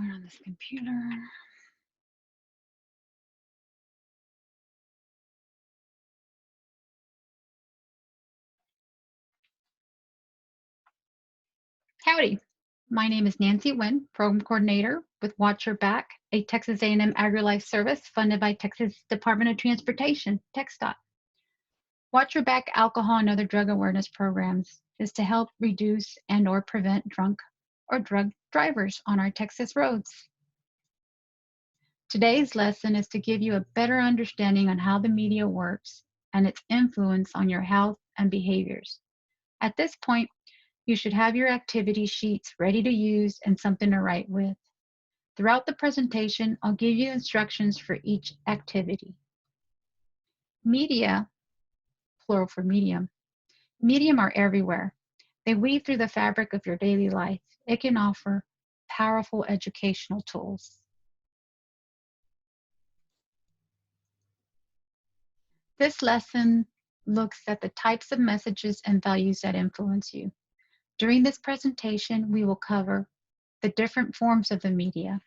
going on this computer. Howdy, my name is Nancy Wynn, Program Coordinator with Watch Your Back, a Texas A&M AgriLife service funded by Texas Department of Transportation, TxDOT. Watch Your Back alcohol and other drug awareness programs is to help reduce and or prevent drunk or drug drivers on our Texas roads. Today's lesson is to give you a better understanding on how the media works and its influence on your health and behaviors. At this point, you should have your activity sheets ready to use and something to write with. Throughout the presentation, I'll give you instructions for each activity. Media, plural for medium are everywhere. They weave through the fabric of your daily life. It can offer powerful educational tools. This lesson looks at the types of messages and values that influence you. During this presentation, we will cover the different forms of the media,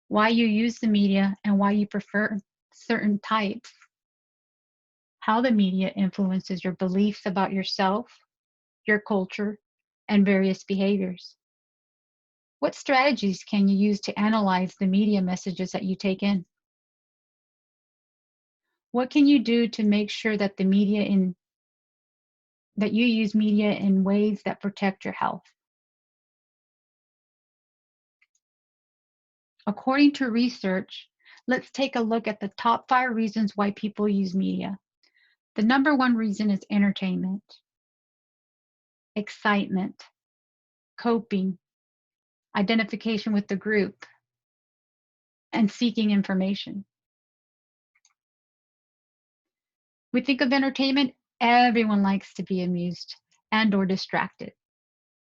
why you use the media and why you prefer certain types, how the media influences your beliefs about yourself, your culture, and various behaviors. What strategies can you use to analyze the media messages that you take in? What can you do to make sure that you use media in ways that protect your health? According to research, let's take a look at the top 5 reasons why people use media. The number 1 reason is entertainment, excitement, coping, identification with the group, and seeking information. We think of entertainment, everyone likes to be amused and or distracted.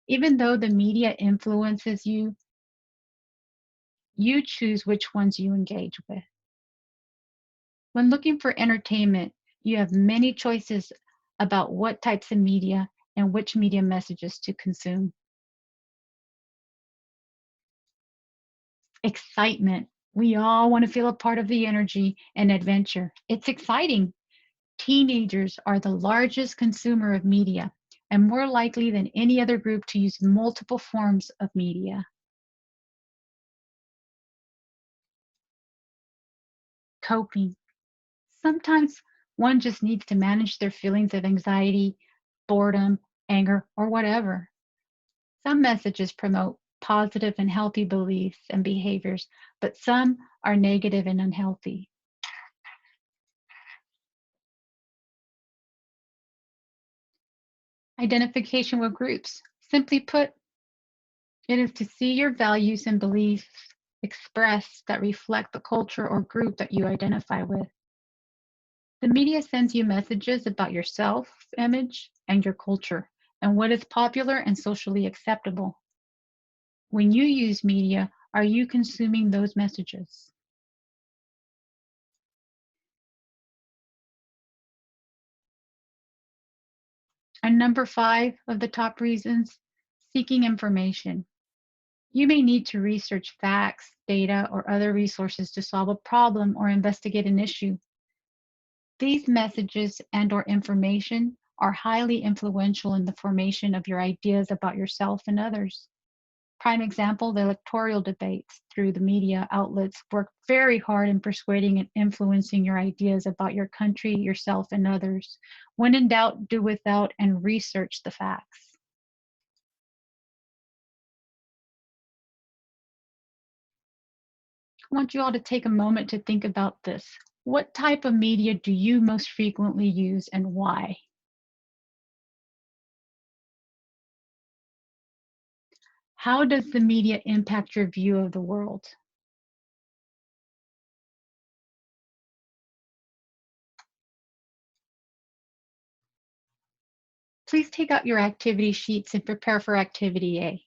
Even though the media influences you, you choose which ones you engage with. When looking for entertainment, you have many choices about what types of media and which media messages to consume. Excitement. We all want to feel a part of the energy and adventure. It's exciting. Teenagers are the largest consumer of media and more likely than any other group to use multiple forms of media. Coping. Sometimes one just needs to manage their feelings of anxiety, boredom, anger, or whatever. Some messages promote positive and healthy beliefs and behaviors, but some are negative and unhealthy. Identification with groups. Simply put, it is to see your values and beliefs expressed that reflect the culture or group that you identify with. The media sends you messages about your self-image and your culture and what is popular and socially acceptable. When you use media, are you consuming those messages? And number 5 of the top reasons, seeking information. You may need to research facts, data, or other resources to solve a problem or investigate an issue. These messages and or information are highly influential in the formation of your ideas about yourself and others. Prime example, the electoral debates through the media outlets work very hard in persuading and influencing your ideas about your country, yourself, and others. When in doubt, do without and research the facts. I want you all to take a moment to think about this. What type of media do you most frequently use and why? How does the media impact your view of the world? Please take out your activity sheets and prepare for activity A. I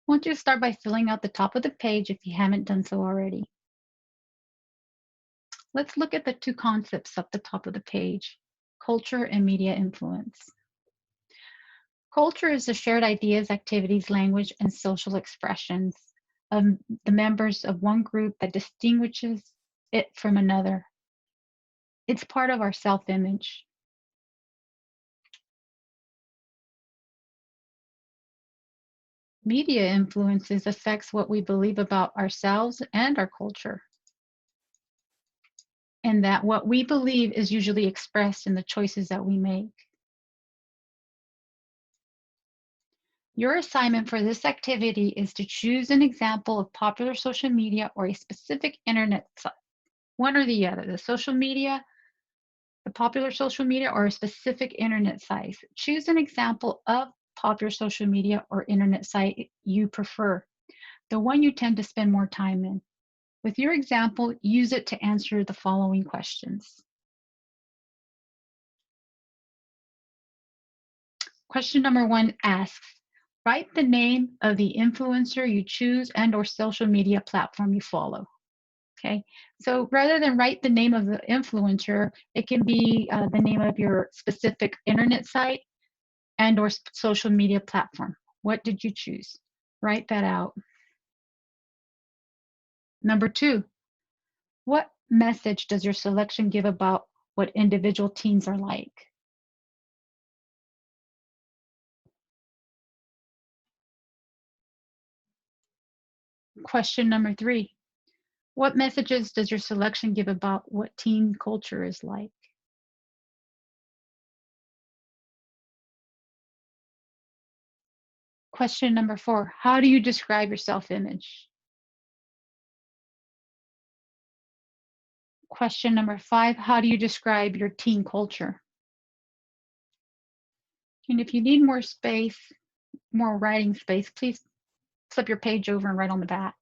want you to start by filling out the top of the page if you haven't done so already. Let's look at the 2 concepts up the top of the page, culture and media influence. Culture is the shared ideas, activities, language, and social expressions of the members of one group that distinguishes it from another. It's part of our self-image. Media influences affects what we believe about ourselves and our culture, and that what we believe is usually expressed in the choices that we make. Your assignment for this activity is to choose an example of popular social media or a specific internet site, one or the other, the social media, the popular social media, or a specific internet site. Choose an example of popular social media or internet site you prefer, the one you tend to spend more time in. With your example, use it to answer the following questions. Question number 1 asks, write the name of the influencer you choose and or social media platform you follow. Okay, so rather than write the name of the influencer, it can be the name of your specific internet site and or social media platform. What did you choose? Write that out. Number 2, what message does your selection give about what individual teens are like? Question number 3, what messages does your selection give about what teen culture is like? Question number 4, how do you describe your self-image? Question number 5, how do you describe your teen culture? And if you need more space, more writing space, please flip your page over and write on the back.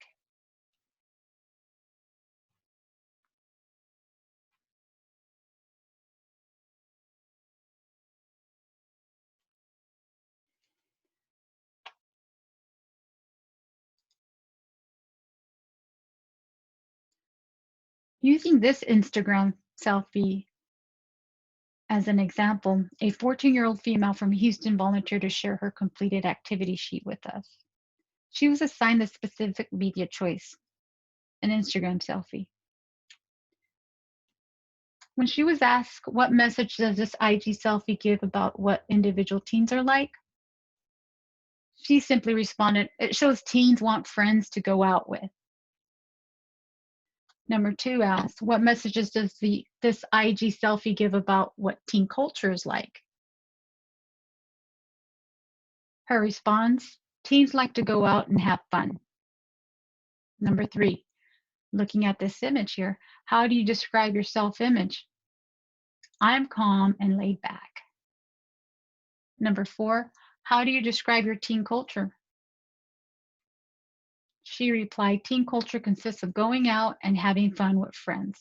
Using this Instagram selfie as an example, a 14-year-old female from Houston volunteered to share her completed activity sheet with us. She was assigned the specific media choice, an Instagram selfie. When she was asked, what message does this IG selfie give about what individual teens are like? She simply responded, it shows teens want friends to go out with. Number 2 asks, what messages does this IG selfie give about what teen culture is like? Her response, teens like to go out and have fun. Number 3, looking at this image here, how do you describe your self-image? I'm calm and laid back. Number 4, how do you describe your teen culture? She replied, teen culture consists of going out and having fun with friends.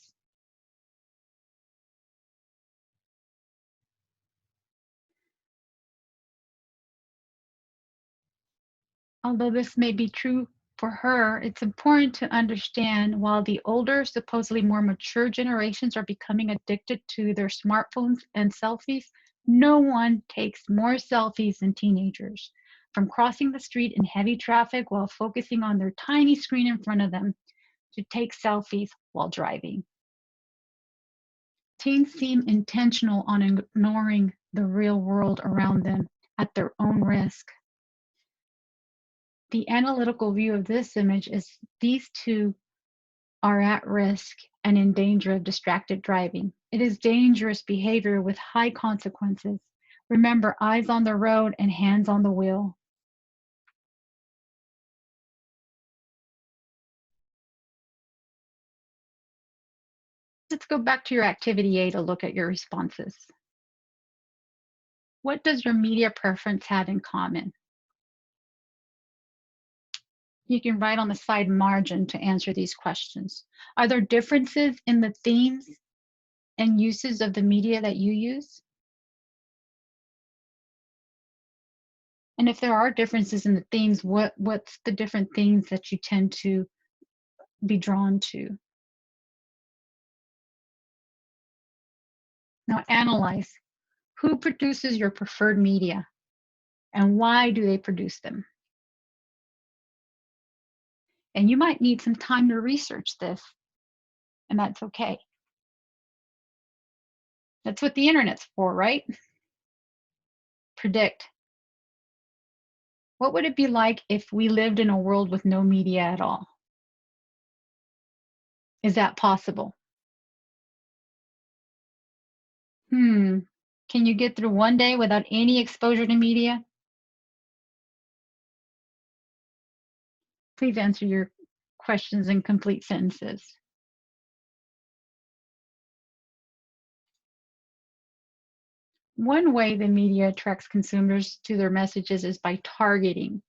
Although this may be true for her, it's important to understand while the older, supposedly more mature generations are becoming addicted to their smartphones and selfies, no one takes more selfies than teenagers. From crossing the street in heavy traffic while focusing on their tiny screen in front of them to take selfies while driving. Teens seem intentional on ignoring the real world around them at their own risk. The analytical view of this image is these two are at risk and in danger of distracted driving. It is dangerous behavior with high consequences. Remember, eyes on the road and hands on the wheel. Let's go back to your activity A to look at your responses. What does your media preference have in common? You can write on the side margin to answer these questions. Are there differences in the themes and uses of the media that you use? And if there are differences in the themes, what's the different themes that you tend to be drawn to? Now analyze. Who produces your preferred media? And why do they produce them? And you might need some time to research this, and that's okay. That's what the internet's for, right? Predict. What would it be like if we lived in a world with no media at all? Is that possible? Can you get through one day without any exposure to media? Please answer your questions in complete sentences. One way the media attracts consumers to their messages is by targeting.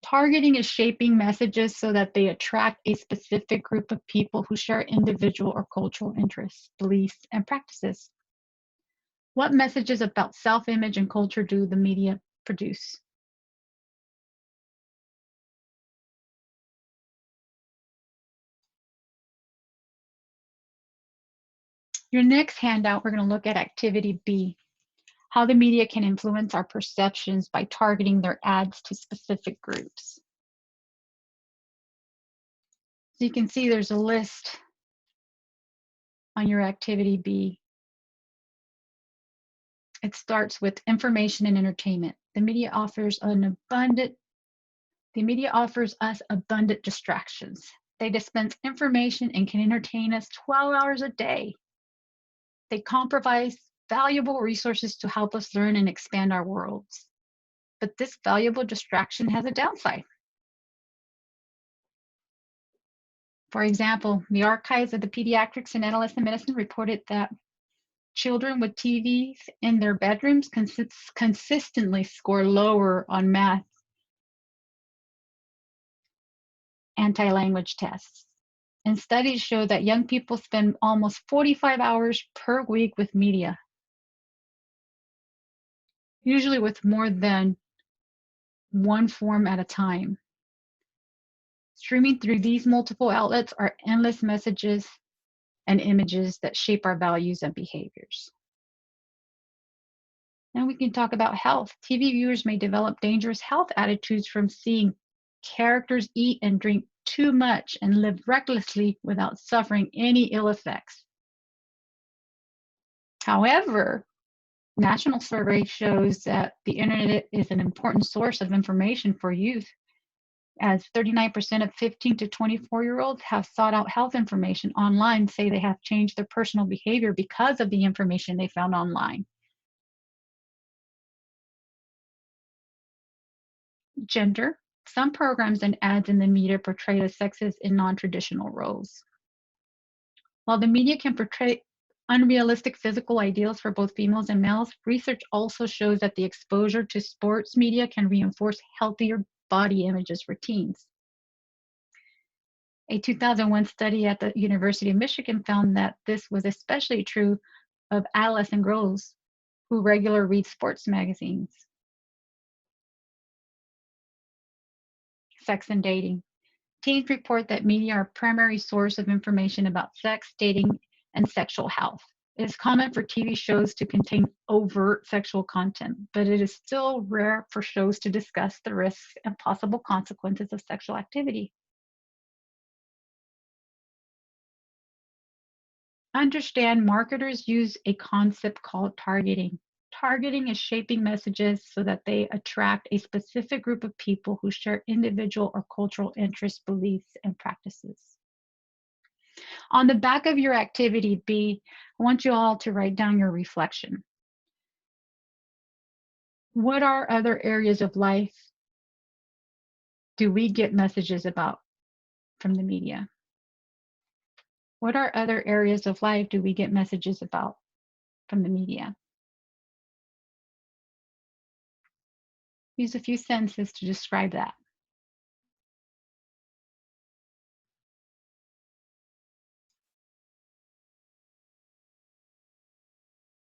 Targeting is shaping messages so that they attract a specific group of people who share individual or cultural interests, beliefs, and practices. What messages about self-image and culture do the media produce? Your next handout, we're going to look at activity B, how the media can influence our perceptions by targeting their ads to specific groups. So you can see there's a list on your activity B. It starts with information and entertainment. The media offers us abundant distractions. They dispense information and can entertain us 12 hours a day. They comprise valuable resources to help us learn and expand our worlds. But this valuable distraction has a downside. For example, the archives of the Pediatrics and Adolescent Medicine reported that children with TVs in their bedrooms consistently score lower on math anti-language tests. And studies show that young people spend almost 45 hours per week with media, usually with more than one form at a time. Streaming through these multiple outlets are endless messages and images that shape our values and behaviors. Now we can talk about health. TV viewers may develop dangerous health attitudes from seeing characters eat and drink too much and live recklessly without suffering any ill effects. However, national survey shows that the internet is an important source of information for youth, as 39% of 15 to 24-year-olds have sought out health information online, say they have changed their personal behavior because of the information they found online. Gender. Some programs and ads in the media portray the sexes in non-traditional roles. While the media can portray unrealistic physical ideals for both females and males, research also shows that the exposure to sports media can reinforce healthier body images for teens. A 2001 study at the University of Michigan found that this was especially true of adolescent girls who regularly read sports magazines. Sex and dating. Teens report that media are a primary source of information about sex, dating, and sexual health. It is common for TV shows to contain overt sexual content, but it is still rare for shows to discuss the risks and possible consequences of sexual activity. Understand, marketers use a concept called targeting. Targeting is shaping messages so that they attract a specific group of people who share individual or cultural interests, beliefs, and practices. On the back of your activity B, I want you all to write down your reflection. What are other areas of life do we get messages about from the media? What are other areas of life do we get messages about from the media? Use a few sentences to describe that.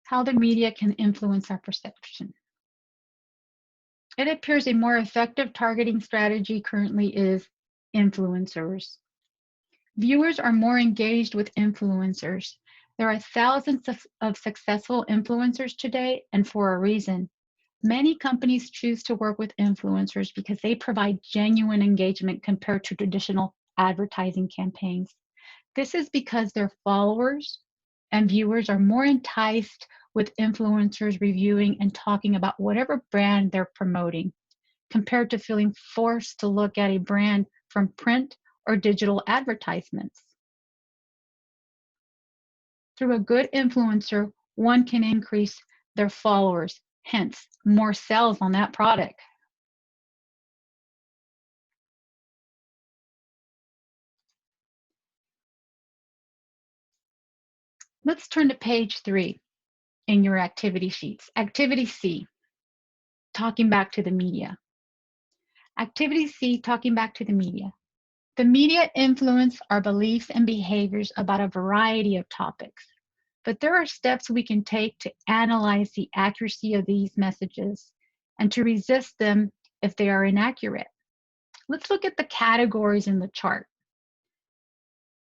How the media can influence our perception. It appears a more effective targeting strategy currently is influencers. Viewers are more engaged with influencers. There are thousands of successful influencers today, and for a reason. Many companies choose to work with influencers because they provide genuine engagement compared to traditional advertising campaigns. This is because their followers and viewers are more enticed with influencers reviewing and talking about whatever brand they're promoting, compared to feeling forced to look at a brand from print or digital advertisements. Through a good influencer, one can increase their followers, hence more sales on that product. Let's turn to page 3 in your activity sheets. Activity C, talking back to the media. Activity C, talking back to the media. The media influence our beliefs and behaviors about a variety of topics, but there are steps we can take to analyze the accuracy of these messages and to resist them if they are inaccurate. Let's look at the categories in the chart.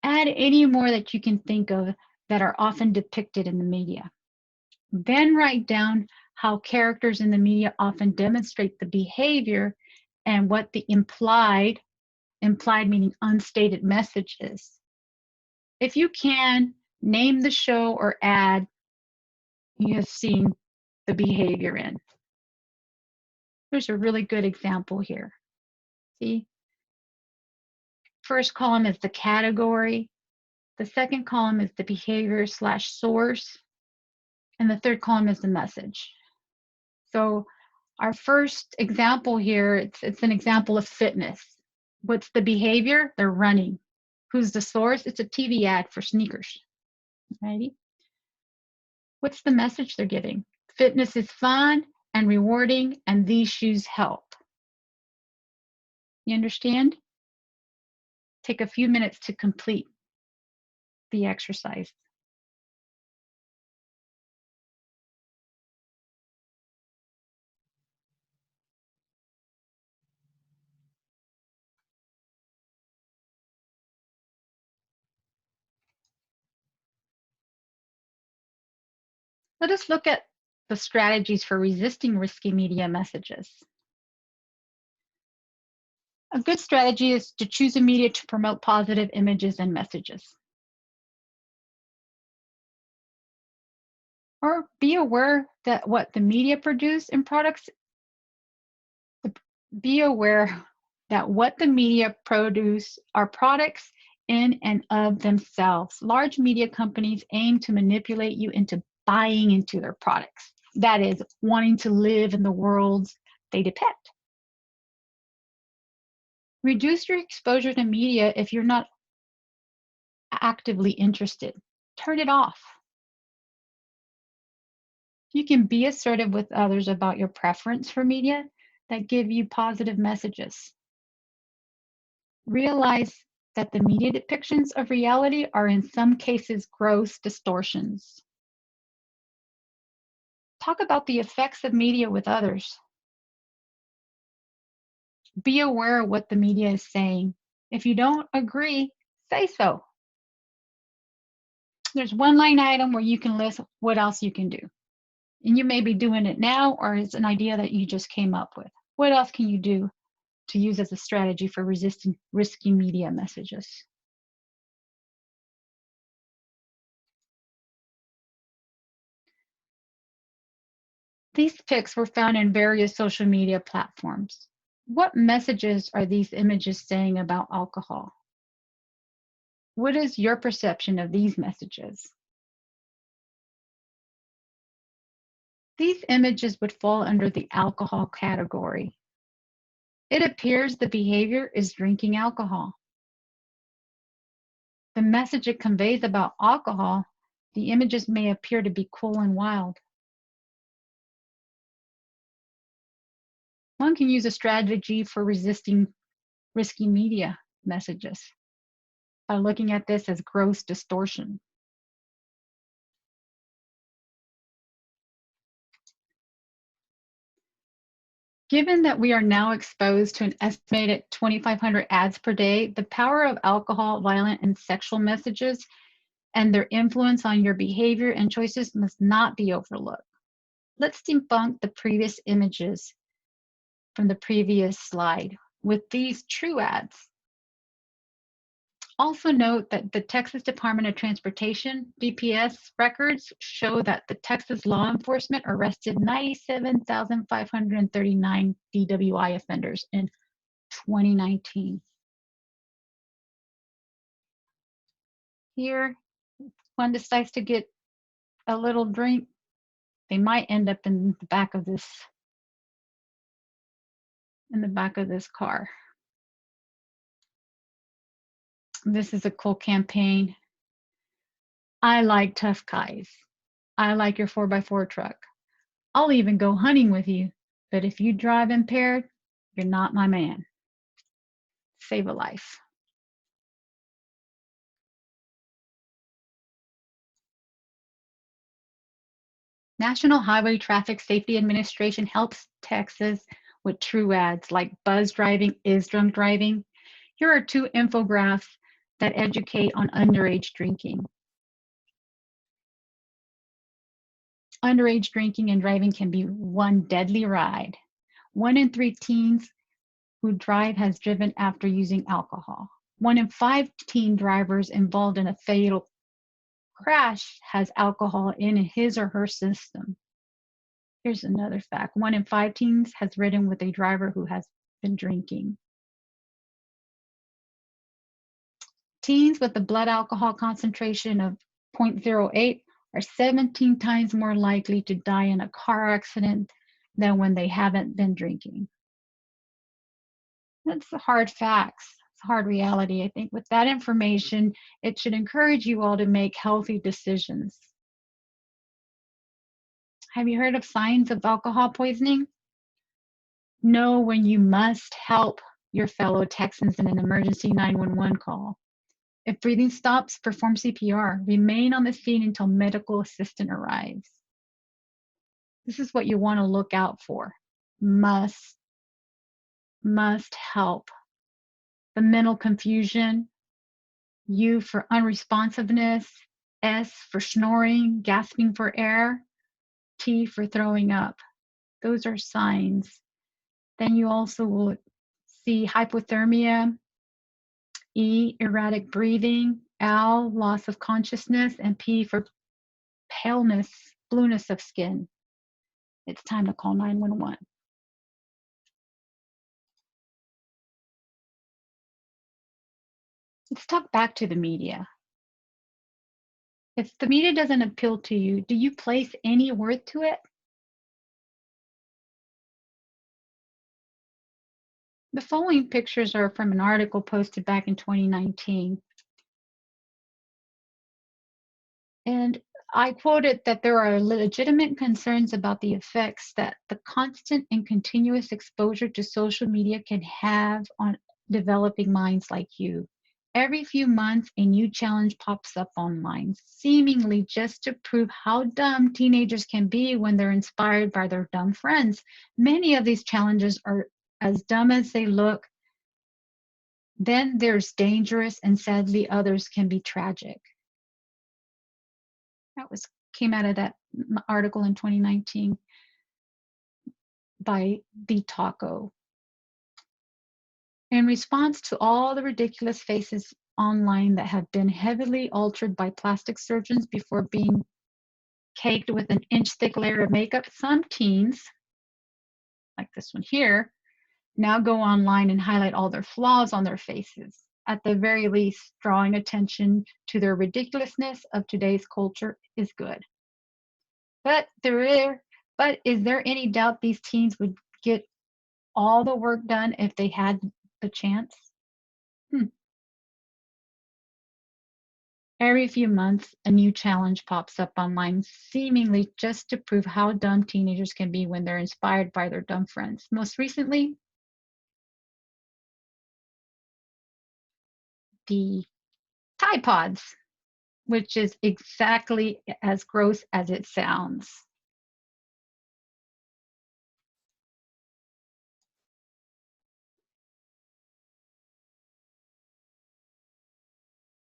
Add any more that you can think of that are often depicted in the media. Then write down how characters in the media often demonstrate the behavior and what the implied meaning unstated message is. If you can, name the show or ad you have seen the behavior in. Here's a really good example here. See? First column is the category. The second column is the behavior / source. And the third column is the message. So our first example here, it's an example of fitness. What's the behavior? They're running. Who's the source? It's a TV ad for sneakers. Alrighty. What's the message they're giving? Fitness is fun and rewarding, and these shoes help. You understand? Take a few minutes to complete the exercise. Let us look at the strategies for resisting risky media messages. A good strategy is to choose a media to promote positive images and messages. Or be aware that what the media produce in products, be aware that what the media produce are products in and of themselves. Large media companies aim to manipulate you into buying into their products. That is, wanting to live in the worlds they depict. Reduce your exposure to media if you're not actively interested. Turn it off. You can be assertive with others about your preference for media that give you positive messages. Realize that the media depictions of reality are in some cases gross distortions. Talk about the effects of media with others. Be aware of what the media is saying. If you don't agree, say so. There's one line item where you can list what else you can do. And you may be doing it now, or it's an idea that you just came up with. What else can you do to use as a strategy for resisting risky media messages? These pics were found in various social media platforms. What messages are these images saying about alcohol? What is your perception of these messages? These images would fall under the alcohol category. It appears the behavior is drinking alcohol. The message it conveys about alcohol, the images may appear to be cool and wild. One can use a strategy for resisting risky media messages by looking at this as gross distortion. Given that we are now exposed to an estimated 2,500 ads per day, the power of alcohol, violent, and sexual messages and their influence on your behavior and choices must not be overlooked. Let's debunk the previous images from the previous slide with these true ads. Also note that the Texas Department of Transportation, DPS records show that the Texas law enforcement arrested 97,539 DWI offenders in 2019. Here, one decides to get a little drink, they might end up in the back of this car. This is a cool campaign. I like tough guys. I like your 4x4 truck. I'll even go hunting with you, but if you drive impaired, you're not my man. Save a life. National Highway Traffic Safety Administration helps Texas with true ads like buzz driving is drunk driving. Here are two infographics that educate on underage drinking. Underage drinking and driving can be one deadly ride. 1 in 3 teens who drive has driven after using alcohol. 1 in 5 teen drivers involved in a fatal crash has alcohol in his or her system. Here's another fact. 1 in 5 teens has ridden with a driver who has been drinking. Teens with a blood alcohol concentration of 0.08 are 17 times more likely to die in a car accident than when they haven't been drinking. That's the hard facts. It's hard reality. I think with that information, it should encourage you all to make healthy decisions. Have you heard of signs of alcohol poisoning? Know when you must help your fellow Texans in an emergency 911 call. If breathing stops, perform CPR. Remain on the scene until medical assistance arrives. This is what you want to look out for. Must help. The mental confusion, U for unresponsiveness, S for snoring, gasping for air, T for throwing up. Those are signs. Then you also will see hypothermia, E, erratic breathing, L, loss of consciousness, and P for paleness, blueness of skin. It's time to call 911. Let's talk back to the media. If the media doesn't appeal to you, do you place any worth to it? The following pictures are from an article posted back in 2019. And I quoted that there are legitimate concerns about the effects that the constant and continuous exposure to social media can have on developing minds like you. Every few months, a new challenge pops up online, seemingly just to prove how dumb teenagers can be when they're inspired by their dumb friends. Many of these challenges are as dumb as they look. Then there's dangerous, and sadly, others can be tragic. That came out of that article in 2019 by The Taco. In response to all the ridiculous faces online that have been heavily altered by plastic surgeons before being caked with an inch-thick layer of makeup, some teens, like this one here, now go online and highlight all their flaws on their faces. At the very least, drawing attention to their ridiculousness of today's culture is good. But is there any doubt these teens would get all the work done if they had the chance? Every few months, a new challenge pops up online, seemingly just to prove how dumb teenagers can be when they're inspired by their dumb friends. Most recently, the Tide Pods, which is exactly as gross as it sounds.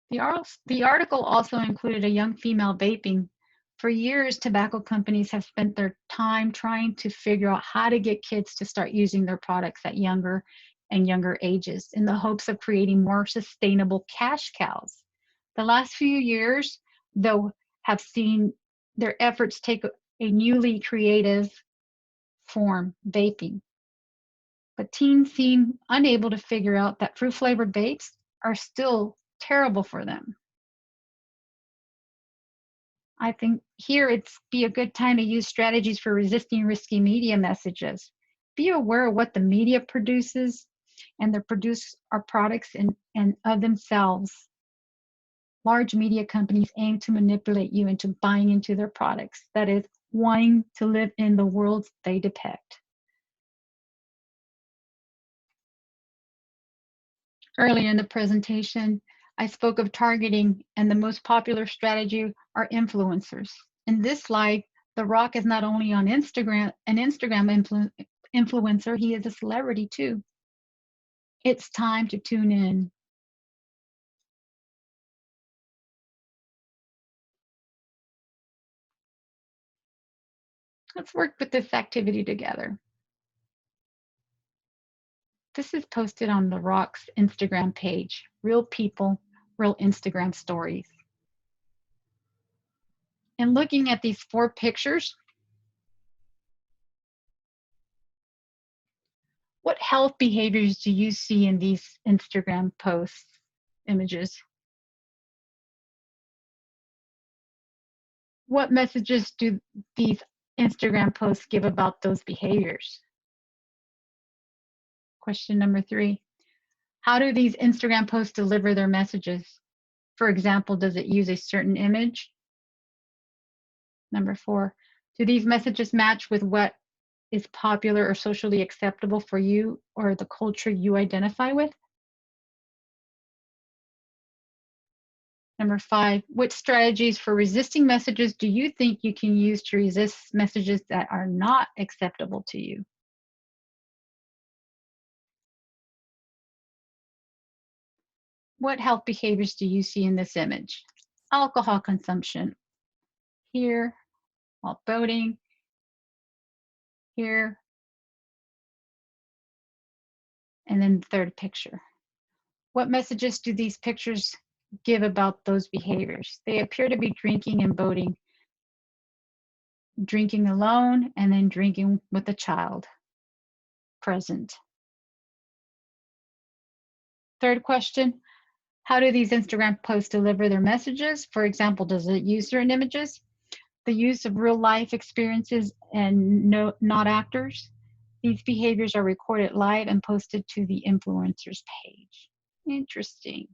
The article also included a young female vaping For years, tobacco companies have spent their time trying to figure out how to get kids to start using their products at younger and younger ages in the hopes of creating more sustainable cash cows. The last few years, though, have seen their efforts take a newly creative form, vaping. But teens seem unable to figure out that fruit flavored vapes are still terrible for them. I think here it's be a good time to use strategies for resisting risky media messages. Be aware of what the media produces and they produce our products and of themselves. Large media companies aim to manipulate you into buying into their products. That is, wanting to live in the worlds they depict. Earlier in the presentation, I spoke of targeting, and the most popular strategy are influencers. In this slide, The Rock is not only on Instagram, an Instagram influencer, he is a celebrity too. It's time to tune in. Let's work with this activity together. This is posted on The Rock's Instagram page, Real People, Real Instagram Stories. And looking at these 4 pictures, what health behaviors do you see in these Instagram posts, images? What messages do these Instagram posts give about those behaviors? Question number 3, how do these Instagram posts deliver their messages? For example, does it use a certain image? Number 4, do these messages match with what is popular or socially acceptable for you or the culture you identify with? Number 5, which strategies for resisting messages do you think you can use to resist messages that are not acceptable to you? What health behaviors do you see in this image? Alcohol consumption. Here, while boating. Here. And then the third picture. What messages do these pictures give about those behaviors? They appear to be drinking and boating, drinking alone, and then drinking with a child present. Third question, how do these Instagram posts deliver their messages? For example, does it use certain images? The use of real life experiences and not actors. These behaviors are recorded live and posted to the influencer's page. Interesting.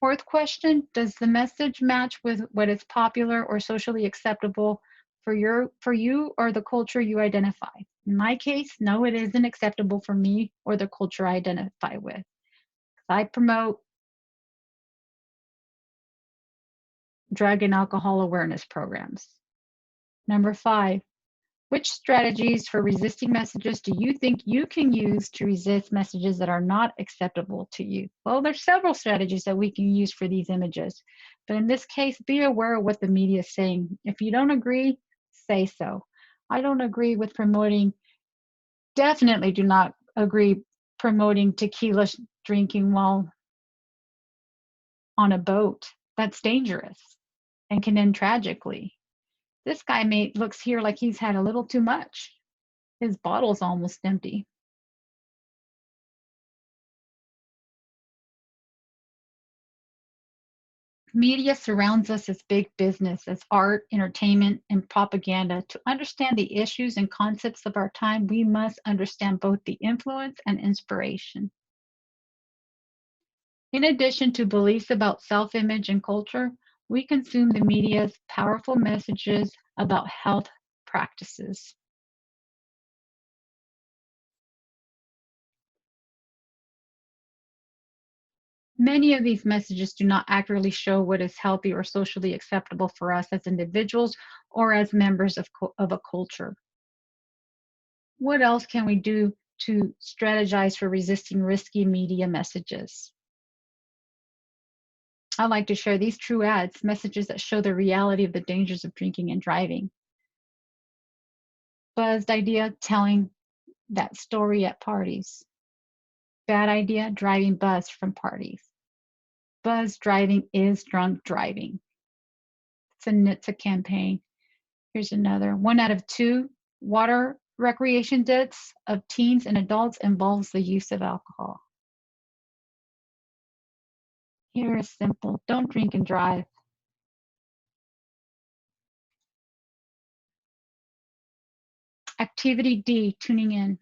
Fourth question, does the message match with what is popular or socially acceptable for you or the culture you identify? In my case, no, it isn't acceptable for me or the culture I identify with. I promote drug and alcohol awareness programs. Number 5, which strategies for resisting messages do you think you can use to resist messages that are not acceptable to you? Well, there's several strategies that we can use for these images, but in this case, be aware of what the media is saying. If you don't agree, say so. I don't agree with promoting, definitely do not agree promoting tequila drinking while on a boat. That's dangerous and can end tragically. This guy looks here like he's had a little too much. His bottle's almost empty. Media surrounds us as big business, as art, entertainment, and propaganda. To understand the issues and concepts of our time, we must understand both the influence and inspiration. In addition to beliefs about self-image and culture, we consume the media's powerful messages about health practices. Many of these messages do not accurately show what is healthy or socially acceptable for us as individuals or as members of a culture. What else can we do to strategize for resisting risky media messages? I like to share these true ads, messages that show the reality of the dangers of drinking and driving. Buzzed idea, telling that story at parties. Bad idea, driving buzzed from parties. Buzz driving is drunk driving. It's a NHTSA campaign. Here's another. 1 out of 2 water recreation deaths of teens and adults involves the use of alcohol. Here is simple. Don't drink and drive. Activity D, tuning in.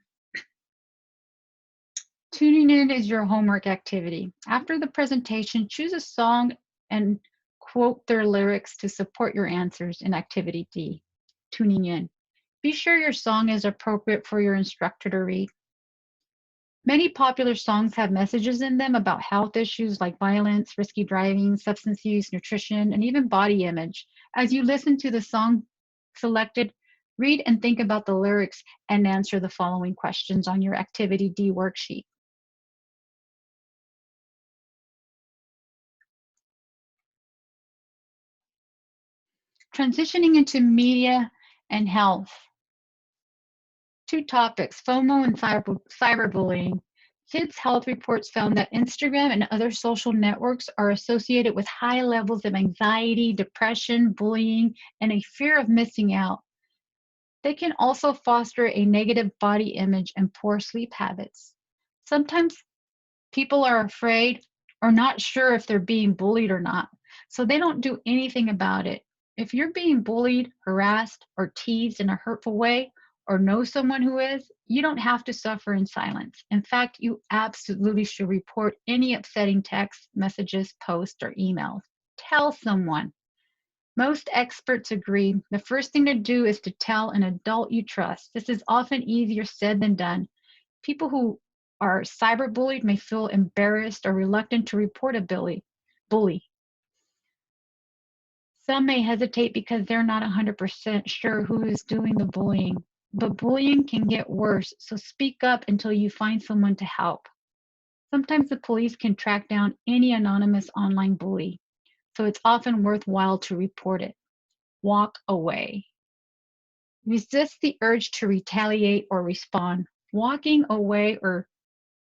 Tuning in is your homework activity. After the presentation, choose a song and quote their lyrics to support your answers in activity D, tuning in. Be sure your song is appropriate for your instructor to read. Many popular songs have messages in them about health issues like violence, risky driving, substance use, nutrition, and even body image. As you listen to the song selected, read and think about the lyrics and answer the following questions on your Activity D worksheet. Transitioning into media and health. 2 topics, FOMO and cyberbullying. Kids' health reports found that Instagram and other social networks are associated with high levels of anxiety, depression, bullying, and a fear of missing out. They can also foster a negative body image and poor sleep habits. Sometimes people are afraid or not sure if they're being bullied or not, so they don't do anything about it. If you're being bullied, harassed, or teased in a hurtful way, or know someone who is, you don't have to suffer in silence. In fact, you absolutely should report any upsetting texts, messages, posts, or emails. Tell someone. Most experts agree the first thing to do is to tell an adult you trust. This is often easier said than done. People who are cyberbullied may feel embarrassed or reluctant to report a bully. Some may hesitate because they're not 100% sure who is doing the bullying. But bullying can get worse, so speak up until you find someone to help. Sometimes the police can track down any anonymous online bully, so it's often worthwhile to report it. Walk away. Resist the urge to retaliate or respond. Walking away or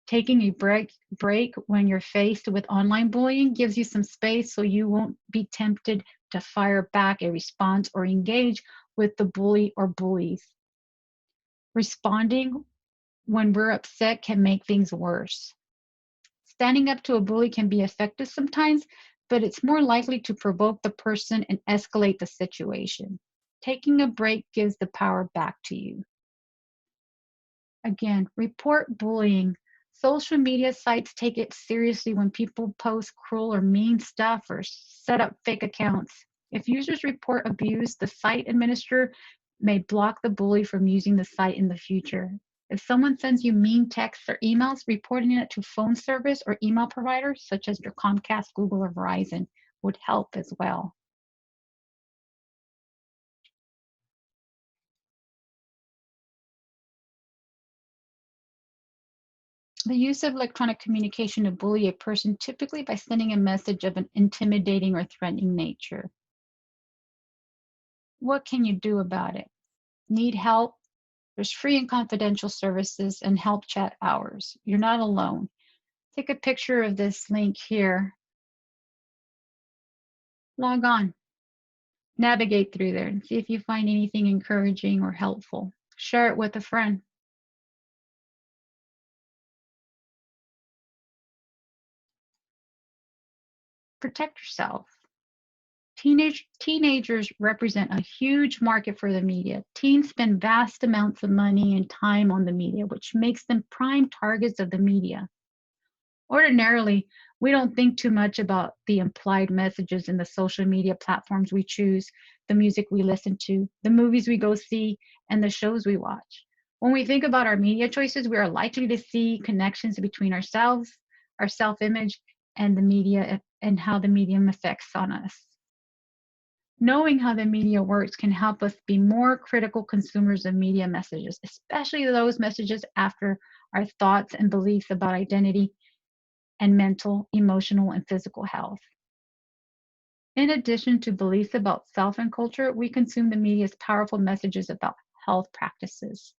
taking a break when you're faced with online bullying gives you some space so you won't be tempted to fire back a response or engage with the bully or bullies. Responding when we're upset can make things worse. Standing up to a bully can be effective sometimes, but it's more likely to provoke the person and escalate the situation. Taking a break gives the power back to you. Again, report bullying. Social media sites take it seriously when people post cruel or mean stuff or set up fake accounts. If users report abuse, the site administrator may block the bully from using the site in the future. If someone sends you mean texts or emails, reporting it to phone service or email providers such as your Comcast, Google, or Verizon would help as well. The use of electronic communication to bully a person, typically by sending a message of an intimidating or threatening nature. What can you do about it? Need help? There's free and confidential services and help chat hours. You're not alone. Take a picture of this link here. Log on. Navigate through there and see if you find anything encouraging or helpful. Share it with a friend. Protect yourself. Teenagers represent a huge market for the media. Teens spend vast amounts of money and time on the media, which makes them prime targets of the media. Ordinarily, we don't think too much about the implied messages in the social media platforms we choose, the music we listen to, the movies we go see, and the shows we watch. When we think about our media choices, we are likely to see connections between ourselves, our self image, and the media and how the medium affects on us. Knowing how the media works can help us be more critical consumers of media messages, especially those messages after our thoughts and beliefs about identity and mental, emotional, and physical health. In addition to beliefs about self and culture, we consume the media's powerful messages about health practices.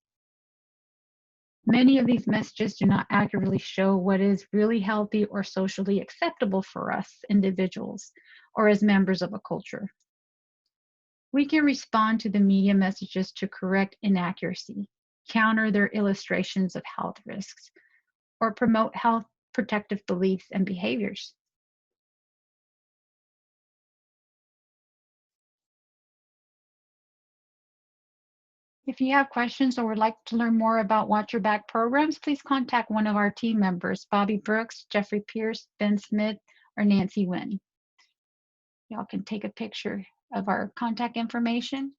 Many of these messages do not accurately show what is really healthy or socially acceptable for us individuals or as members of a culture. We can respond to the media messages to correct inaccuracy, counter their illustrations of health risks, or promote health protective beliefs and behaviors. If you have questions or would like to learn more about Watch Your Back programs, please contact one of our team members, Bobby Brooks, Jeffrey Pierce, Ben Smith, or Nancy Wynn. Y'all can take a picture of our contact information.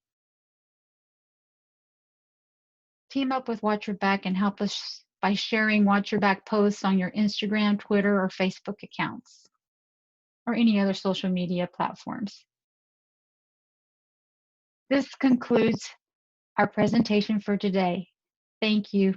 Team up with Watch Your Back and help us by sharing Watch Your Back posts on your Instagram, Twitter, or Facebook accounts, or any other social media platforms. This concludes our presentation for today. Thank you.